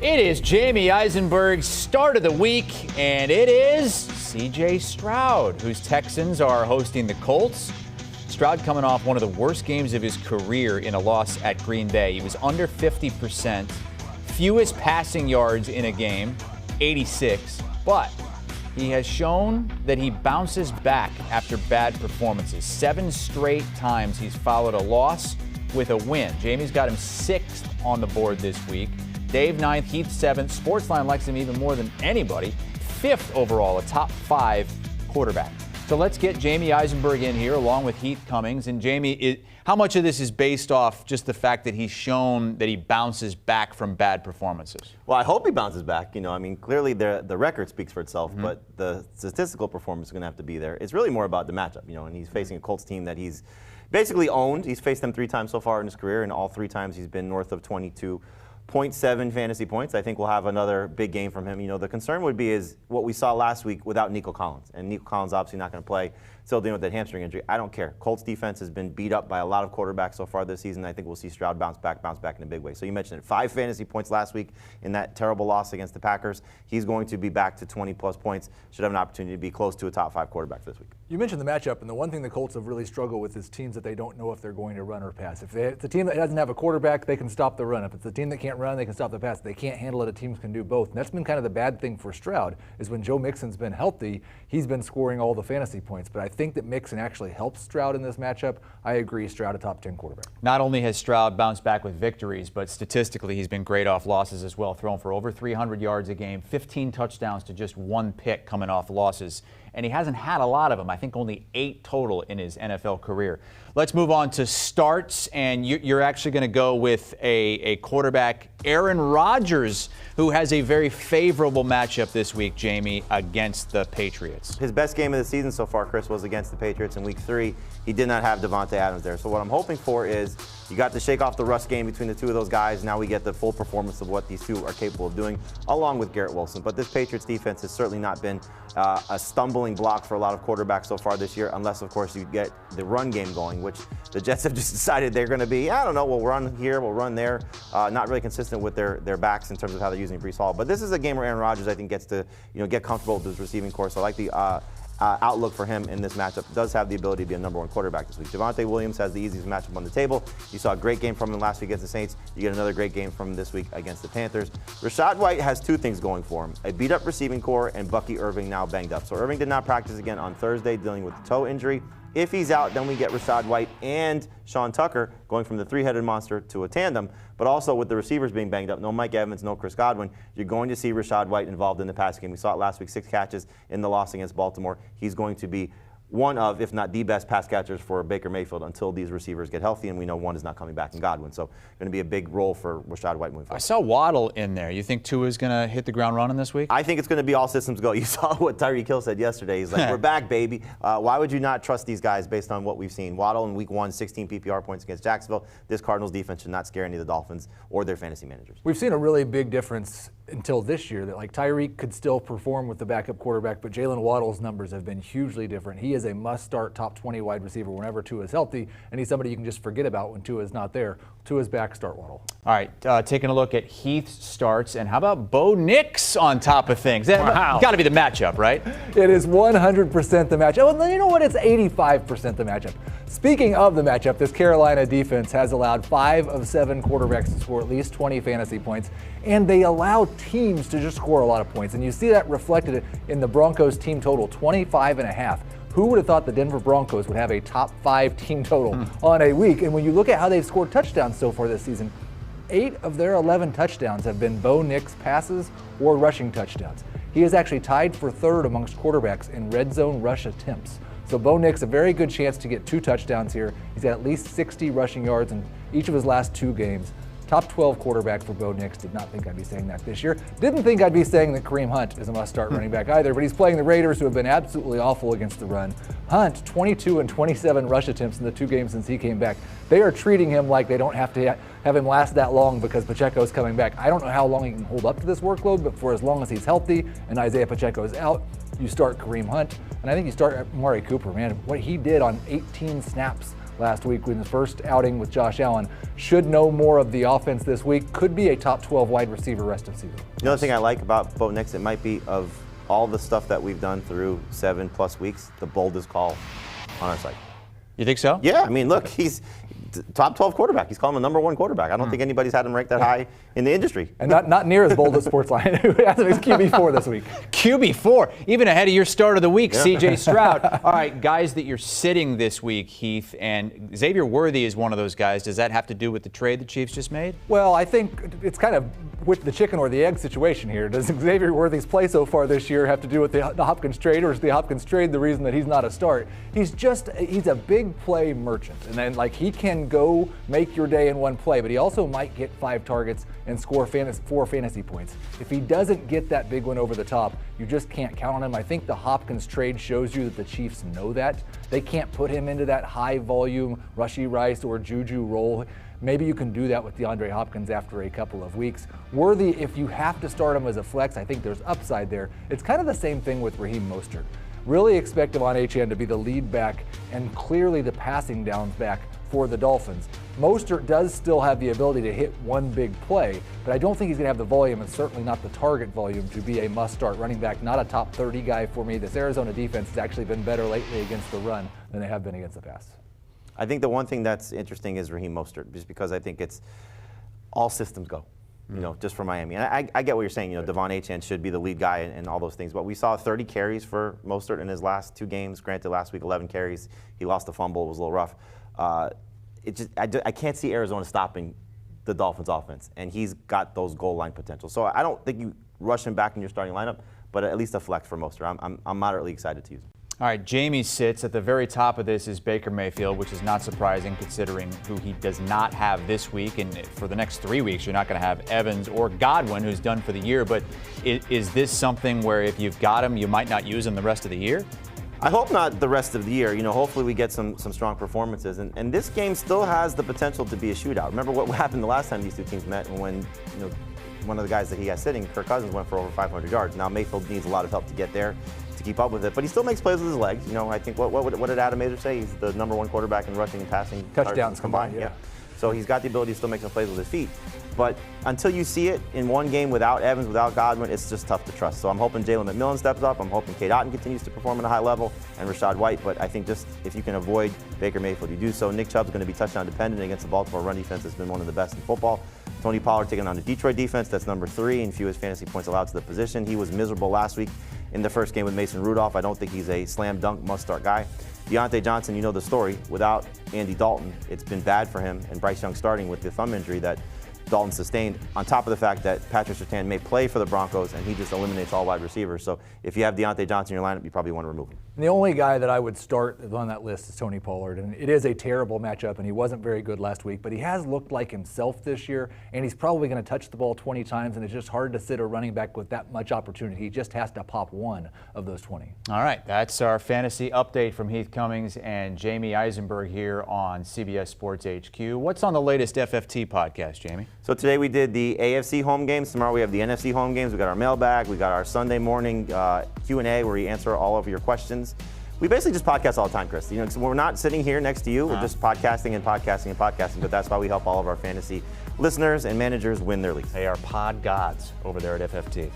It is Jamey Eisenberg's start of the week, and it is C.J. Stroud, whose Texans are hosting the Colts. Stroud coming off one of the worst games of his career in a loss at Green Bay. He was under 50%, fewest passing yards in a game, 86, but he has shown that he bounces back after bad performances. 7 straight times he's followed a loss with a win. Jamey's got him 6th on the board this week. Dave 9th, Heath 7th. Sportsline likes him even more than anybody. 5th overall, a top 5 quarterback. So let's get Jamey Eisenberg in here along with Heath Cummings. And Jamey, how much of this is based off just the fact that he's shown that he bounces back from bad performances? Well, I hope he bounces back. Clearly the record speaks for itself, but the statistical performance is going to have to be there. It's really more about the matchup, and he's facing a Colts team that he's basically owned. He's faced them 3 times so far in his career, and all 3 times he's been north of 22.7 fantasy points. I think we'll have another big game from him. The concern would be is what we saw last week without Nico Collins. And Nico Collins obviously not going to play, still dealing with that hamstring injury. I don't care. Colts defense has been beat up by a lot of quarterbacks so far this season. I think we'll see Stroud bounce back in a big way. So you mentioned it, 5 fantasy points last week in that terrible loss against the Packers. He's going to be back to 20-plus points. Should have an opportunity to be close to a top 5 quarterback this week. You mentioned the matchup, and the one thing the Colts have really struggled with is teams that they don't know if they're going to run or pass. If it's a team that doesn't have a quarterback, they can stop the run. If it's a team that can't run, they can stop the pass. They can't handle it. Teams can do both. And that's been kind of the bad thing for Stroud, is when Joe Mixon's been healthy, he's been scoring all the fantasy points. But I think that Mixon actually helps Stroud in this matchup. I agree, Stroud a top 10 quarterback. Not only has Stroud bounced back with victories, but statistically he's been great off losses as well, throwing for over 300 yards a game, 15 touchdowns to just 1 pick coming off losses. And he hasn't had a lot of them. I think only 8 total in his NFL career. Let's move on to starts, and you're actually going to go with a quarterback, Aaron Rodgers, who has a very favorable matchup this week, Jamey, against the Patriots. His best game of the season so far, Chris, was against the Patriots in Week 3. He did not have Devontae Adams there. So what I'm hoping for is you got to shake off the rust game between the 2 of those guys. Now we get the full performance of what these 2 are capable of doing, along with Garrett Wilson. But this Patriots defense has certainly not been a stumbling block for a lot of quarterbacks so far this year, unless, of course, you get the run game going, which the Jets have just decided they're going to be, I don't know, we'll run here, we'll run there. Not really consistent with their backs in terms of how they're using Breece Hall. But this is a game where Aaron Rodgers, I think, gets to get comfortable with his receiving core. So I like the outlook for him in this matchup. Does have the ability to be a number 1 quarterback this week. Javonte Williams has the easiest matchup on the table. You saw a great game from him last week against the Saints. You get another great game from him this week against the Panthers. Rachaad White has 2 things going for him: a beat-up receiving core and Bucky Irving now banged up. So Irving did not practice again on Thursday, dealing with the toe injury. If he's out, then we get Rachaad White and Sean Tucker going from the 3-headed monster to a tandem. But also with the receivers being banged up, no Mike Evans, no Chris Godwin, you're going to see Rachaad White involved in the passing game. We saw it last week, 6 catches in the loss against Baltimore. He's going to be one of, if not the best pass catchers for Baker Mayfield until these receivers get healthy, and we know one is not coming back in Godwin. So going to be a big role for Rachaad White moving forward. I saw Waddle in there. You think Tua's going to hit the ground running this week? I think it's going to be all systems go. You saw what Tyreek Hill said yesterday. He's like, we're back, baby. Why would you not trust these guys based on what we've seen? Waddle in Week 1, 16 PPR points against Jacksonville. This Cardinals defense should not scare any of the Dolphins or their fantasy managers. We've seen a really big difference until this year that Tyreek could still perform with the backup quarterback, but Jalen Waddle's numbers have been hugely different. He is a must-start top 20 wide receiver whenever Tua is healthy, and he's somebody you can just forget about when Tua is not there. Tua's back, start Waddle. All right, taking a look at Heath's starts, and how about Bo Nix on top of things? Wow. Got to be the matchup, right? It is 100% the matchup. Well, you know what? It's 85% the matchup. Speaking of the matchup, this Carolina defense has allowed 5 of 7 quarterbacks to score at least 20 fantasy points, and they allow teams to just score a lot of points. And you see that reflected in the Broncos team total, 25.5. Who would have thought the Denver Broncos would have a top 5 team total on a week? And when you look at how they've scored touchdowns so far this season, 8 of their 11 touchdowns have been Bo Nix passes or rushing touchdowns. He is actually tied for 3rd amongst quarterbacks in red zone rush attempts. So Bo Nix, a very good chance to get 2 touchdowns here. He's got at least 60 rushing yards in each of his last 2 games. Top 12 quarterback for Bo Nix. Did not think I'd be saying that this year. Didn't think I'd be saying that Kareem Hunt is a must-start running back either, but he's playing the Raiders, who have been absolutely awful against the run. Hunt, 22 and 27 rush attempts in the 2 games since he came back. They are treating him like they don't have to have him last that long because Pacheco's coming back. I don't know how long he can hold up to this workload, but for as long as he's healthy and Isaiah Pacheco is out, you start Kareem Hunt. And I think you start Amari Cooper, man. What he did on 18 snaps last week in his first outing with Josh Allen. Should know more of the offense this week. Could be a top 12 wide receiver rest of season. The other thing I like about Bo Nix, it might be of all the stuff that we've done through 7+ weeks, the boldest call on our site. You think so? Yeah, I mean, look, he's top 12 quarterback. He's calling him a #1 quarterback. I don't think anybody's had him ranked that high in the industry. And not near as bold as Sportsline, who has him as QB4 this week. QB4, even ahead of your start of the week, CJ Stroud. All right, guys that you're sitting this week, Heath, and Xavier Worthy is one of those guys. Does that have to do with the trade the Chiefs just made? Well, I think it's kind of with the chicken or the egg situation here. Does Xavier Worthy's play so far this year have to do with the Hopkins trade, or is the Hopkins trade the reason that he's not a start? He's a big play merchant, and then he can go make your day in one play, but he also might get 5 targets and score 4 fantasy points. If he doesn't get that big one over the top, you just can't count on him. I think the Hopkins trade shows you that the Chiefs know that. They can't put him into that high volume Rashee Rice or Juju role. Maybe you can do that with DeAndre Hopkins after a couple of weeks. Worthy, if you have to start him as a flex, I think there's upside there. It's kind of the same thing with Raheem Mostert. Really expect Devon Achane to be the lead back and clearly the passing downs back for the Dolphins. Mostert does still have the ability to hit one big play, but I don't think he's going to have the volume and certainly not the target volume to be a must-start running back, not a top 30 guy for me. This Arizona defense has actually been better lately against the run than they have been against the pass. I think the one thing that's interesting is Raheem Mostert, just because I think it's all systems go, just for Miami. And I get what you're saying, Devon Achane should be the lead guy and all those things, but we saw 30 carries for Mostert in his last 2 games. Granted, last week 11 carries. He lost a fumble. It was a little rough. I can't see Arizona stopping the Dolphins offense, and he's got those goal line potential. So I don't think you rush him back in your starting lineup, but at least a flex for Mostert. I'm moderately excited to use him. All right, Jamey sits at the very top of this is Baker Mayfield, which is not surprising considering who he does not have this week. And for the next 3 weeks, you're not going to have Evans or Godwin, who's done for the year. But is this something where if you've got him, you might not use him the rest of the year? I hope not the rest of the year. Hopefully we get some strong performances. And this game still has the potential to be a shootout. Remember what happened the last time these 2 teams met when, one of the guys that he has sitting, Kirk Cousins, went for over 500 yards. Now Mayfield needs a lot of help to get there, to keep up with it, but he still makes plays with his legs. I think what did Adam Mazer say? He's the #1 quarterback in rushing and passing touchdowns combined. Yeah. So he's got the ability to still make some plays with his feet. But until you see it in one game without Evans, without Godwin, it's just tough to trust. So I'm hoping Jalen McMillan steps up. I'm hoping Cade Otton continues to perform at a high level, and Rachaad White. But I think just if you can avoid Baker Mayfield, you do so. Nick Chubb's going to be touchdown dependent against the Baltimore run defense. That's been one of the best in football. Tony Pollard taking on the Detroit defense. That's number 3 in fewest fantasy points allowed to the position. He was miserable last week in the first game with Mason Rudolph. I don't think he's a slam dunk must-start guy. Deontay Johnson, you know the story. Without Andy Dalton, it's been bad for him, and Bryce Young starting with the thumb injury that Dalton sustained, on top of the fact that Patrick Surtain may play for the Broncos, and he just eliminates all wide receivers. So if you have Deontay Johnson in your lineup, you probably want to remove him. And the only guy that I would start on that list is Tony Pollard, and it is a terrible matchup, and he wasn't very good last week, but he has looked like himself this year, and he's probably going to touch the ball 20 times, and it's just hard to sit a running back with that much opportunity. He just has to pop 1 of those 20. All right, that's our fantasy update from Heath Cummings and Jamey Eisenberg here on CBS Sports HQ. What's on the latest FFT podcast, Jamey? So today we did the AFC home games. Tomorrow we have the NFC home games. We got our mailbag. We got our Sunday morning Q&A where we answer all of your questions. We basically just podcast all the time, Chris. So we're not sitting here next to you. We're just podcasting and podcasting and podcasting. But that's why we help all of our fantasy listeners and managers win their leagues. They are pod gods over there at FFT.